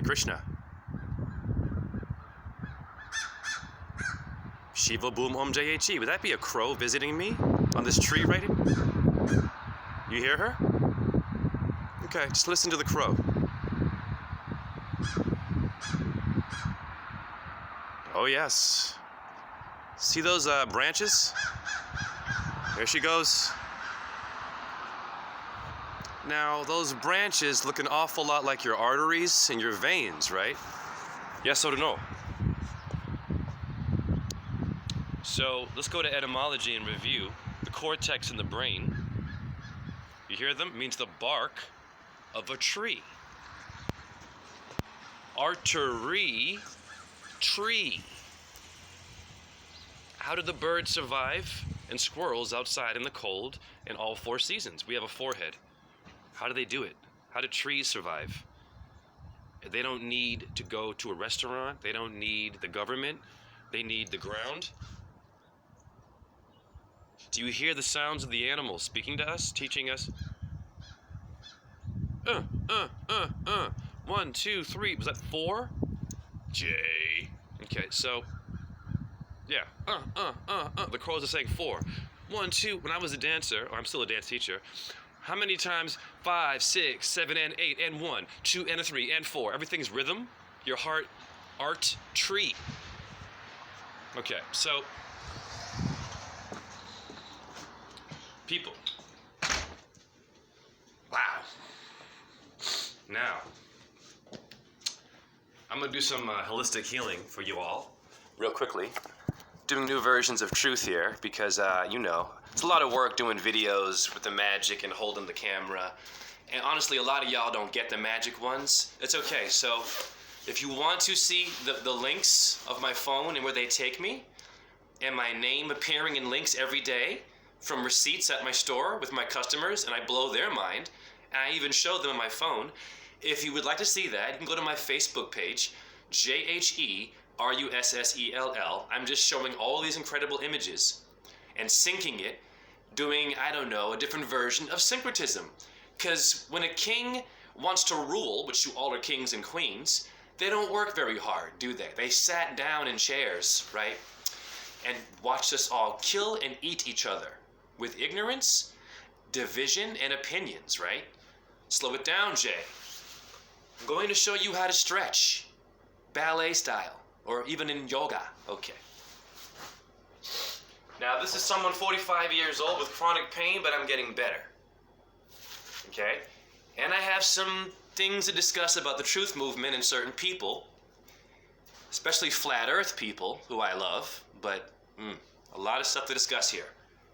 Krishna. Shiva Boom Om Jai. Would that be a crow visiting me on this tree right here? You hear her? Okay, just listen to the crow. Oh yes. See those branches? There she goes. Now, those branches look an awful lot like your arteries and your veins, right? Yes or no? So, let's go to etymology and review. The cortex in the brain, you hear them? It means the bark of a tree. Artery, tree. How do the birds survive and squirrels outside in the cold in all 4 seasons? We have a forehead. How do they do it? How do trees survive? They don't need to go to a restaurant. They don't need the government. They need the ground. Do you hear the sounds of the animals speaking to us, teaching us? 1, 2, 3. Was that 4? J. Okay, so, yeah. The crows are saying 4. 1, 2. When I was a dancer, or I'm still a dance teacher, how many times? 5, 6, 7, and 8, and 1, 2, and a 3, and 4. Everything's rhythm. Your heart, art, tree. Okay, so, people. Wow. Now, I'm gonna do some holistic healing for you all, real quickly. Doing new versions of truth here because, you know, it's a lot of work doing videos with the magic and holding the camera. And honestly, a lot of y'all don't get the magic ones. It's okay. So if you want to see the links of my phone and where they take me, and my name appearing in links every day from receipts at my store with my customers, and I blow their mind, and I even show them on my phone, if you would like to see that, you can go to my Facebook page, JHERUSSELL. I'm just showing all these incredible images and syncing it, doing, I don't know, a different version of syncretism. Because when a king wants to rule, which you all are kings and queens, they don't work very hard, do they? They sat down in chairs, right? And watched us all kill and eat each other with ignorance, division, and opinions, right? Slow it down, Jay. I'm going to show you how to stretch, ballet style, or even in yoga. Okay. Now, this is someone 45 years old with chronic pain, but I'm getting better. Okay? And I have some things to discuss about the truth movement and certain people, especially flat earth people, who I love, but a lot of stuff to discuss here.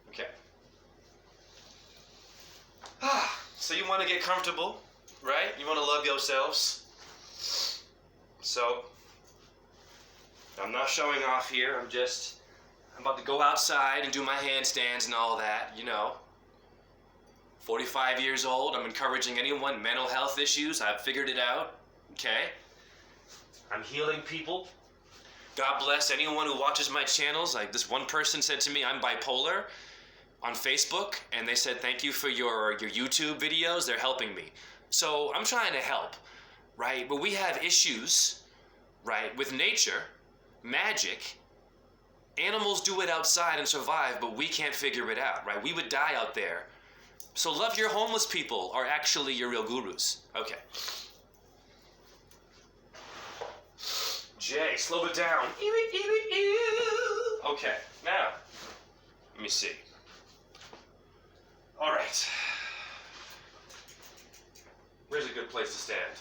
Okay. So you want to get comfortable, right? You want to love yourselves. So, I'm not showing off here. I'm about to go outside and do my handstands and all that, you know. 45 years old, I'm encouraging anyone, mental health issues, I've figured it out, okay? I'm healing people. God bless anyone who watches my channels. Like this one person said to me, I'm bipolar on Facebook, and they said, thank you for your YouTube videos, they're helping me. So I'm trying to help, right? But we have issues, right, with nature, magic. Animals do it outside and survive, but we can't figure it out, right? We would die out there. So love your homeless people are actually your real gurus. Okay. Jay, slow it down. Okay, now, let me see. All right. Where's a good place to stand?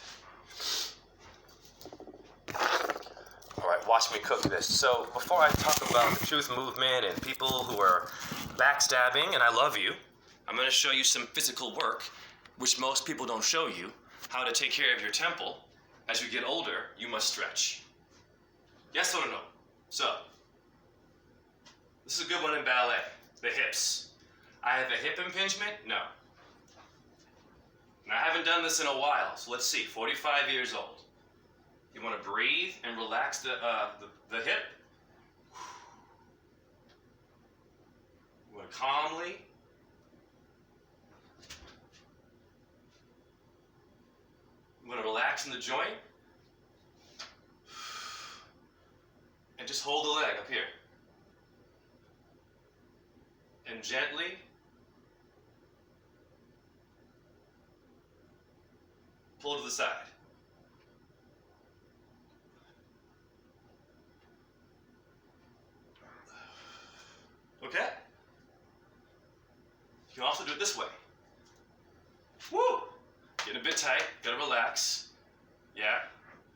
All right, watch me cook this. So before I talk about the truth movement and people who are backstabbing, and I love you, I'm going to show you some physical work, which most people don't show you, how to take care of your temple. As you get older, you must stretch. Yes or no? So, this is a good one in ballet, the hips. I have a hip impingement? No. And I haven't done this in a while, so let's see, 45 years old. You want to breathe and relax the hip. You want to calmly. You want to relax in the joint. And just hold the leg up here. And gently pull to the side. Okay? You can also do it this way. Woo! Getting a bit tight, gotta relax. Yeah.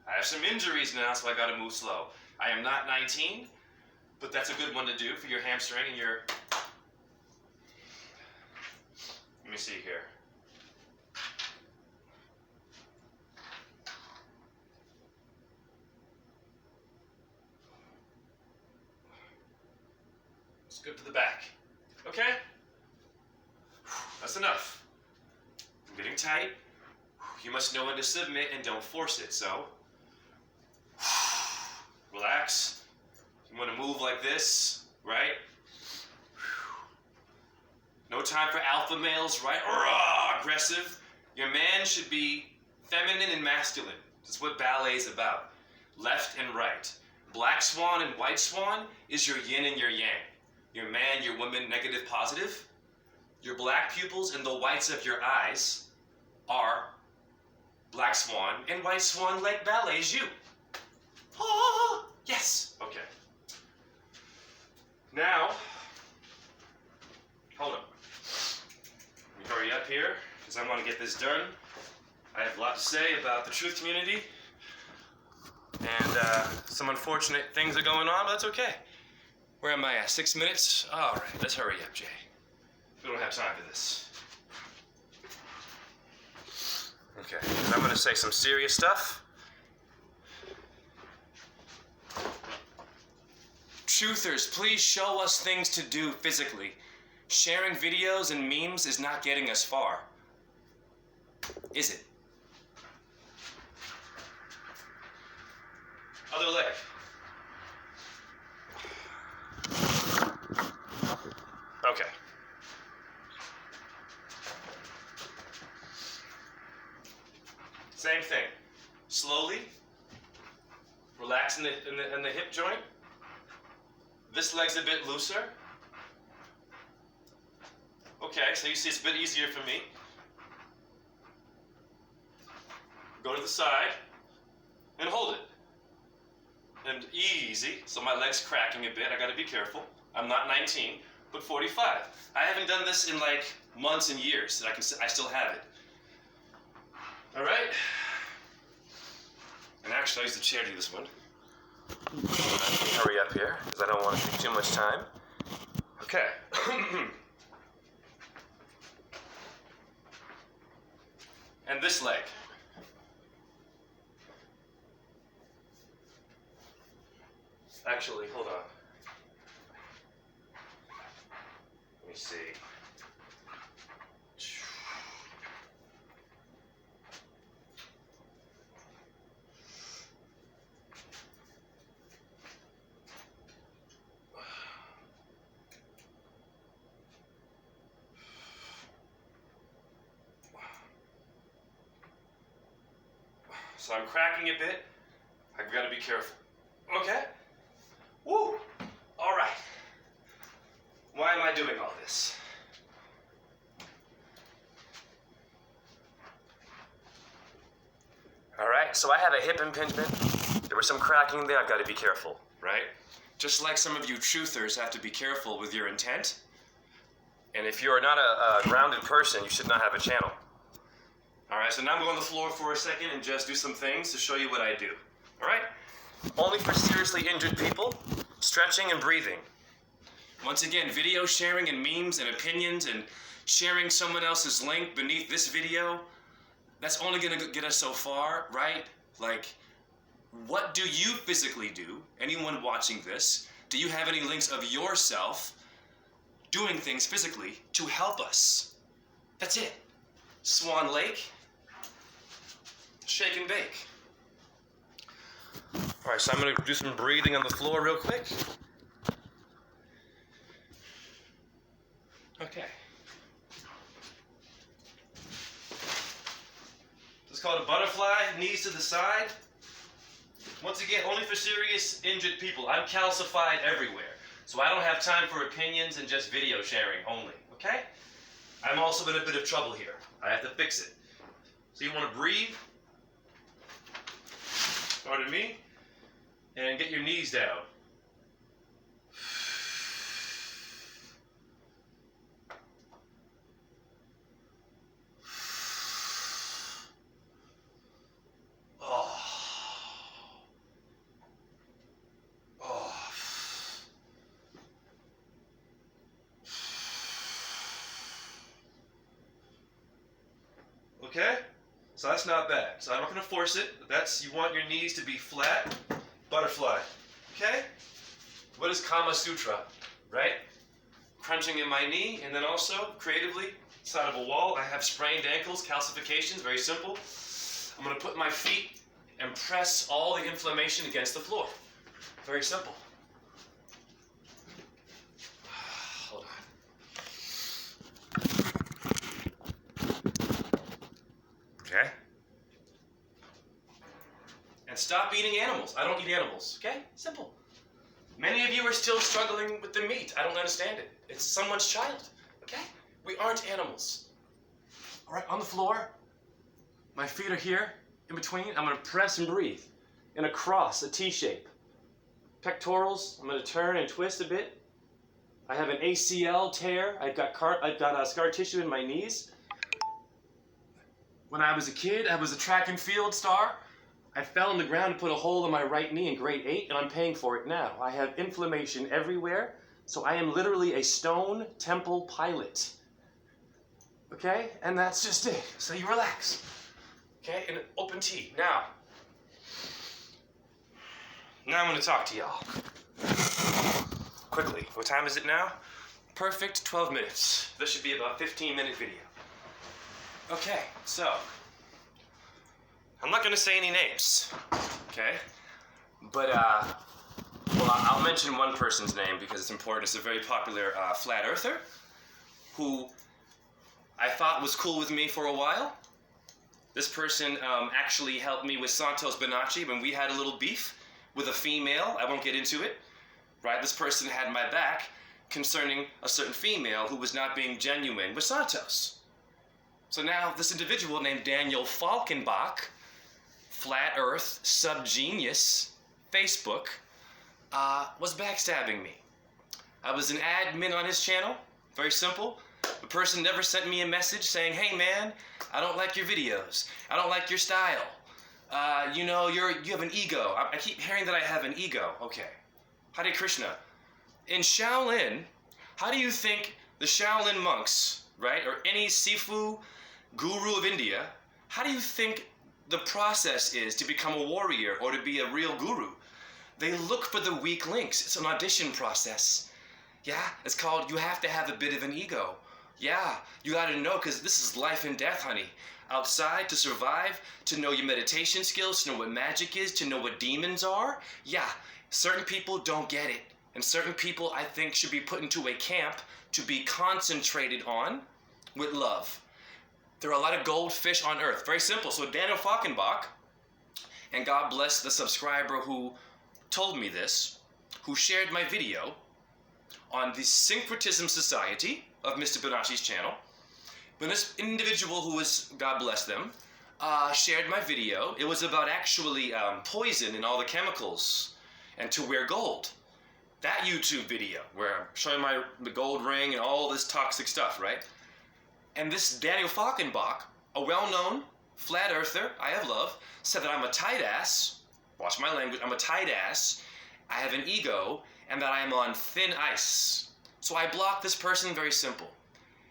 I have some injuries now, so I gotta move slow. I am not 19, but that's a good one to do for your hamstring and your... Let me see here. Scoop to the back. Okay? That's enough. I'm getting tight. You must know when to submit and don't force it, so relax. You want to move like this, right? No time for alpha males, right? Aggressive. Your man should be feminine and masculine. That's what ballet is about. Left and right. Black swan and white swan is your yin and your yang. Your man, your woman, negative, positive. Your black pupils and the whites of your eyes are black swan and white swan like ballet is you. Oh, yes. Okay. Now, hold on. Let me hurry up here because I want to get this done. I have a lot to say about the truth community. And some unfortunate things are going on, but that's okay. Where am I at? 6 minutes? All right, let's hurry up, Jay. We don't have time for this. Okay, I'm going to say some serious stuff. Truthers, please show us things to do physically. Sharing videos and memes is not getting us far. Is it? Other leg. Okay. Same thing. Slowly, relax in the hip joint. This leg's a bit looser. Okay, so you see it's a bit easier for me. Go to the side and hold it. And easy, so my leg's cracking a bit. I gotta be careful. I'm not 19, but 45. I haven't done this in like months and years, and I still have it. All right? And actually, I'll use the chair to do this one. Hurry up here, because I don't want to take too much time. Okay. And this leg. Actually, hold on. Let me see. So I'm cracking a bit. I've got to be careful. Okay? Woo! All right. Why am I doing all this? All right, so I have a hip impingement. There was some cracking there. I've got to be careful, right? Just like some of you truthers have to be careful with your intent. And if you're not a grounded person, you should not have a channel. All right, so now I'm going on the floor for a second and just do some things to show you what I do. All right? Only for seriously injured people, stretching and breathing. Once again, video sharing and memes and opinions and sharing someone else's link beneath this video, that's only gonna get us so far, right? Like, what do you physically do? Anyone watching this, do you have any links of yourself doing things physically to help us? That's it. Swan Lake, shake and bake. All right, so I'm gonna do some breathing on the floor real quick. Okay. It's called a butterfly, knees to the side. Once again, only for serious injured people. I'm calcified everywhere. So I don't have time for opinions and just video sharing only, okay? I'm also in a bit of trouble here. I have to fix it. So you want to breathe, pardon me, and get your knees down. Okay? So that's not bad. So I'm not going to force it. That's, you want your knees to be flat, butterfly. Okay? What is Kama Sutra? Right? Crunching in my knee, and then also, creatively, side of a wall, I have sprained ankles, calcifications, very simple. I'm going to put my feet and press all the inflammation against the floor. Very simple. Hold on. Okay? And stop eating animals. I don't eat animals. Okay? Simple. Many of you are still struggling with the meat. I don't understand it. It's someone's child. Okay? We aren't animals. All right, on the floor. My feet are here, in between. I'm going to press and breathe in a cross, a T shape. Pectorals, I'm going to turn and twist a bit. I have an ACL tear. I've got scar tissue in my knees. When I was a kid, I was a track and field star. I fell on the ground and put a hole in my right knee in grade 8, and I'm paying for it now. I have inflammation everywhere, so I am literally a stone temple pilot. Okay? And that's just it. So you relax. Okay? And open T. Now I'm going to talk to y'all. Quickly. What time is it now? Perfect 12 minutes. This should be about a 15-minute video. Okay, so I'm not going to say any names, okay? But, well, I'll mention one person's name because it's important. It's a very popular flat earther who I thought was cool with me for a while. This person actually helped me with Santos Bonacci when we had a little beef with a female. I won't get into it, right? This person had my back concerning a certain female who was not being genuine with Santos. So now this individual named Daniel Falkenbach, Flat Earth, Subgenius, Facebook, was backstabbing me. I was an admin on his channel, very simple. The person never sent me a message saying, hey man, I don't like your videos. I don't like your style. You know, you have an ego. I keep hearing that I have an ego. Okay. Hare Krishna. In Shaolin, how do you think the Shaolin monks, right, or any Sifu guru of India, how do you think the process is to become a warrior or to be a real guru? They look for the weak links. It's an audition process. Yeah, it's called you have to have a bit of an ego. Yeah, you gotta know, because this is life and death, honey. Outside, to survive, to know your meditation skills, to know what magic is, to know what demons are. Yeah, certain people don't get it. And certain people, I think, should be put into a camp to be concentrated on with love. There are a lot of goldfish on earth. Very simple. So Daniel Falkenbach, and God bless the subscriber who told me this, who shared my video on the Syncretism Society of Mr. Bonacci's channel. When this individual who was, God bless them, shared my video, it was about actually poison and all the chemicals and to wear gold. That YouTube video where I'm showing the gold ring and all this toxic stuff, right? And this Daniel Falkenbach, a well-known flat earther, I have love, said that I'm a tight ass, watch my language, I'm a tight ass, I have an ego, and that I am on thin ice. So I blocked this person, very simple.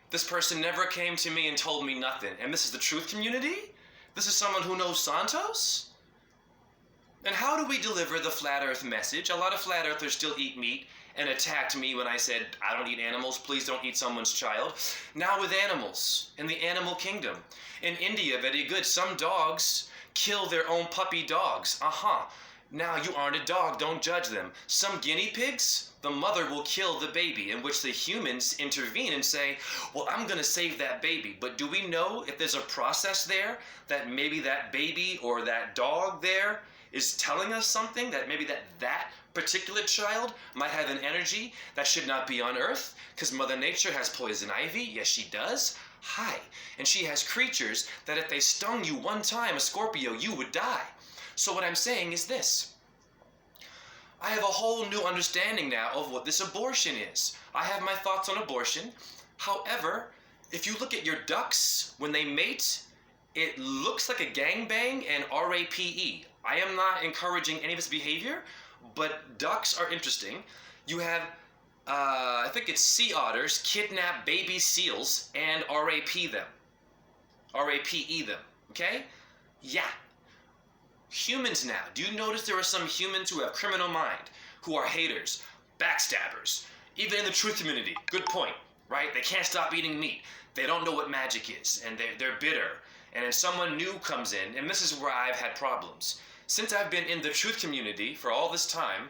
This person never came to me and told me nothing. And this is the truth community? This is someone who knows Santos? And how do we deliver the flat earth message? A lot of flat earthers still eat meat and attacked me when I said, I don't eat animals, please don't eat someone's child. Now with animals, in the animal kingdom. In India, very good, some dogs kill their own puppy dogs. Now you aren't a dog, don't judge them. Some guinea pigs, the mother will kill the baby, in which the humans intervene and say, well, I'm gonna save that baby. But do we know if there's a process there that maybe that baby or that dog there is telling us something, that maybe that particular child might have an energy that should not be on Earth, because Mother Nature has poison ivy. Yes, she does. Hi. And she has creatures that if they stung you one time, a Scorpio, you would die. So what I'm saying is this. I have a whole new understanding now of what this abortion is. I have my thoughts on abortion. However, if you look at your ducks when they mate, it looks like a gangbang and RAPE. I am not encouraging any of this behavior, but ducks are interesting. You have, I think it's sea otters kidnap baby seals and RAPE them. RAPE them, okay? Yeah. Humans now. Do you notice there are some humans who have criminal mind, who are haters, backstabbers, even in the truth community? Good point, right? They can't stop eating meat. They don't know what magic is, and they're bitter. And then someone new comes in, and this is where I've had problems. Since I've been in the truth community for all this time,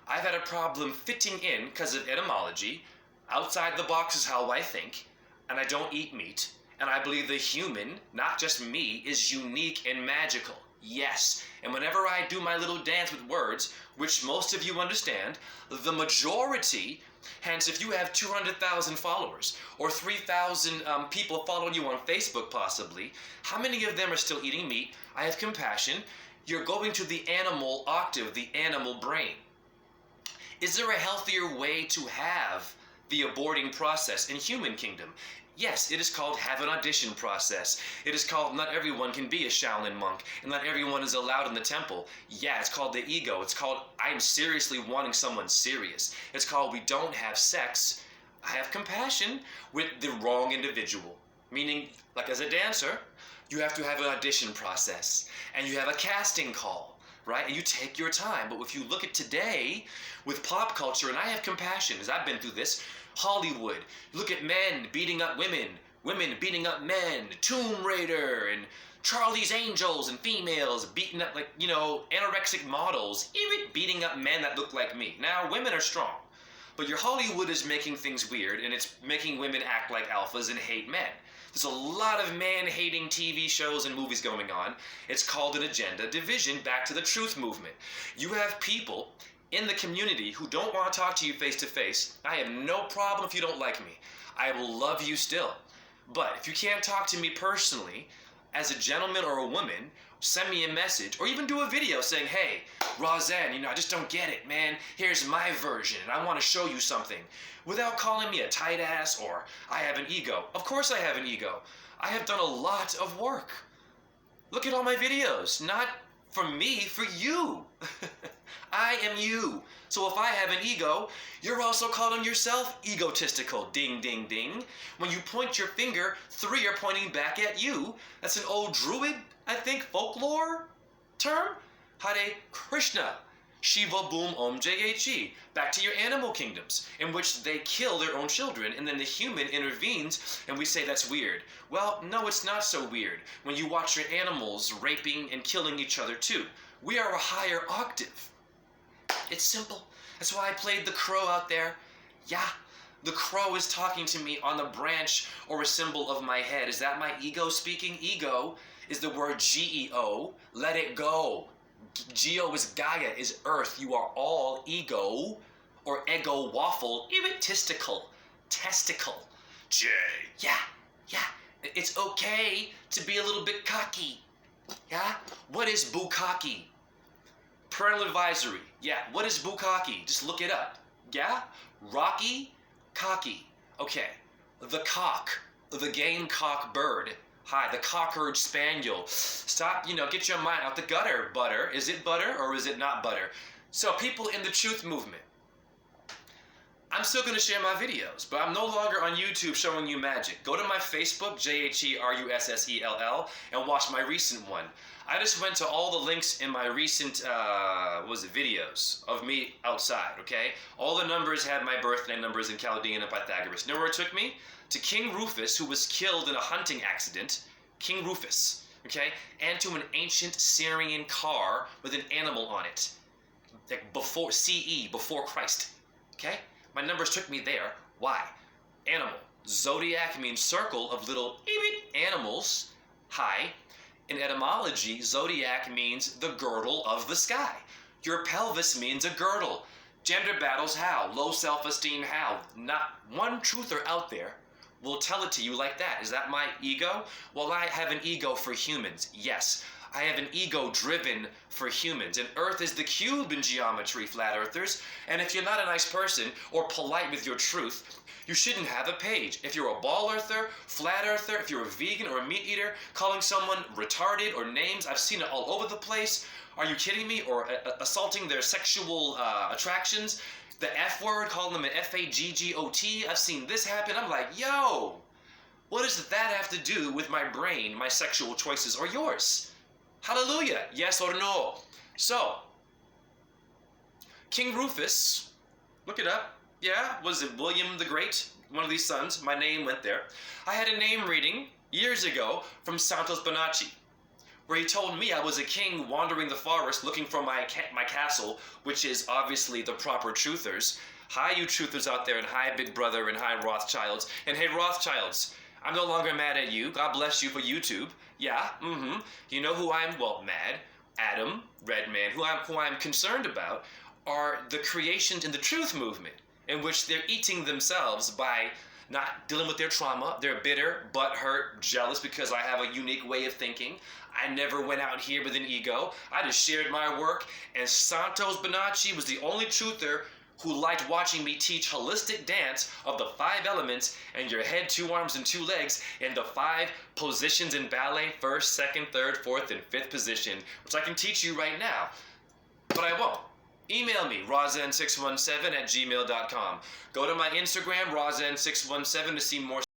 I've had a problem fitting in because of etymology. Outside the box is how I think, and I don't eat meat. And I believe the human, not just me, is unique and magical. Yes, and whenever I do my little dance with words, which most of you understand, the majority, hence if you have 200,000 followers or 3,000 people following you on Facebook possibly, how many of them are still eating meat? I have compassion. You're going to the animal octave, the animal brain. Is there a healthier way to have the aborting process in human kingdom? Yes, it is called have an audition process. It is called not everyone can be a Shaolin monk, and not everyone is allowed in the temple. Yeah, it's called the ego. It's called I'm seriously wanting someone serious. It's called we don't have sex. I have compassion with the wrong individual. Meaning, like as a dancer, you have to have an audition process, and you have a casting call, right? And you take your time. But if you look at today with pop culture, and I have compassion, as I've been through this, Hollywood, look at men beating up women, women beating up men, Tomb Raider, and Charlie's Angels, and females beating up, like, anorexic models, even beating up men that look like me. Now, women are strong, but your Hollywood is making things weird, and it's making women act like alphas and hate men. There's a lot of man-hating TV shows and movies going on. It's called an agenda division, back to the truth movement. You have people in the community who don't want to talk to you face to face. I have no problem if you don't like me. I will love you still. But if you can't talk to me personally, as a gentleman or a woman, send me a message or even do a video saying, hey, Roseanne, I just don't get it, man. Here's my version and I want to show you something. Without calling me a tight ass or I have an ego. Of course I have an ego. I have done a lot of work. Look at all my videos. Not for me, for you. I am you. So if I have an ego, you're also calling yourself egotistical. Ding, ding, ding. When you point your finger, 3 are pointing back at you. That's an old druid, I think, folklore term. Hare Krishna. Shiva Boom Om Jai. Back to your animal kingdoms, in which they kill their own children, and then the human intervenes, and we say that's weird. Well, no, it's not so weird when you watch your animals raping and killing each other too. We are a higher octave. It's simple. That's why I played the crow out there. Yeah, the crow is talking to me on the branch or a symbol of my head. Is that my ego speaking? Ego is the word Geo. Let it go. Geo is Gaia, is Earth. You are all ego or ego waffle, egotistical, testicle. J. Yeah. It's okay to be a little bit cocky. Yeah? What is bukkake? Parental advisory. Yeah, what is bukkake? Just look it up. Yeah? Rocky, cocky. Okay. The cock, the gamecock bird. Hi, the cockerd spaniel. Stop, get your mind out the gutter, butter. Is it butter or is it not butter? So people in the truth movement, I'm still going to share my videos, but I'm no longer on YouTube showing you magic. Go to my Facebook, JHERUSSELL, and watch my recent one. I just went to all the links in my recent, videos of me outside, okay? All the numbers had my birthday numbers in Chaldean and Pythagoras. You know where it took me? To King Rufus, who was killed in a hunting accident. King Rufus, okay? And to an ancient Syrian car with an animal on it. Like before CE, before Christ, okay? My numbers took me there. Why? Animal. Zodiac means circle of little animals. Hi. In etymology, zodiac means the girdle of the sky. Your pelvis means a girdle. Gender battles how? Low self-esteem how? Not one truther out there will tell it to you like that. Is that my ego? Well, I have an ego for humans. Yes, I have an ego driven for humans. And Earth is the cube in geometry, flat earthers. And if you're not a nice person or polite with your truth, you shouldn't have a page. If you're a ball earther, flat earther, if you're a vegan or a meat eater, calling someone retarded or names, I've seen it all over the place. Are you kidding me? Or assaulting their sexual attractions. The F word, calling them an F-A-G-G-O-T. I've seen this happen. I'm like, yo, what does that have to do with my brain, my sexual choices, or yours? Hallelujah. Yes or no? So, King Rufus, look it up. Yeah, was it William the Great? One of these sons. My name went there. I had a name reading years ago from Santos Bonacci, where he told me I was a king wandering the forest looking for my castle, which is obviously the proper truthers. Hi, you truthers out there, and hi, Big Brother, and hi, Rothschilds. And hey, Rothschilds, I'm no longer mad at you. God bless you for YouTube. Yeah, You know who I'm, well, mad? Adam, Redman, who I'm concerned about are the creations in the truth movement, in which they're eating themselves by not dealing with their trauma. They're bitter, butthurt, jealous because I have a unique way of thinking. I never went out here with an ego. I just shared my work, and Santos Bonacci was the only truther who liked watching me teach holistic dance of the 5 elements and your head, 2 arms, and 2 legs, and the 5 positions in ballet, 1st, 2nd, 3rd, 4th, and 5th position, which I can teach you right now, but I won't. Email me, razen617@gmail.com. Go to my Instagram, razen617, to see more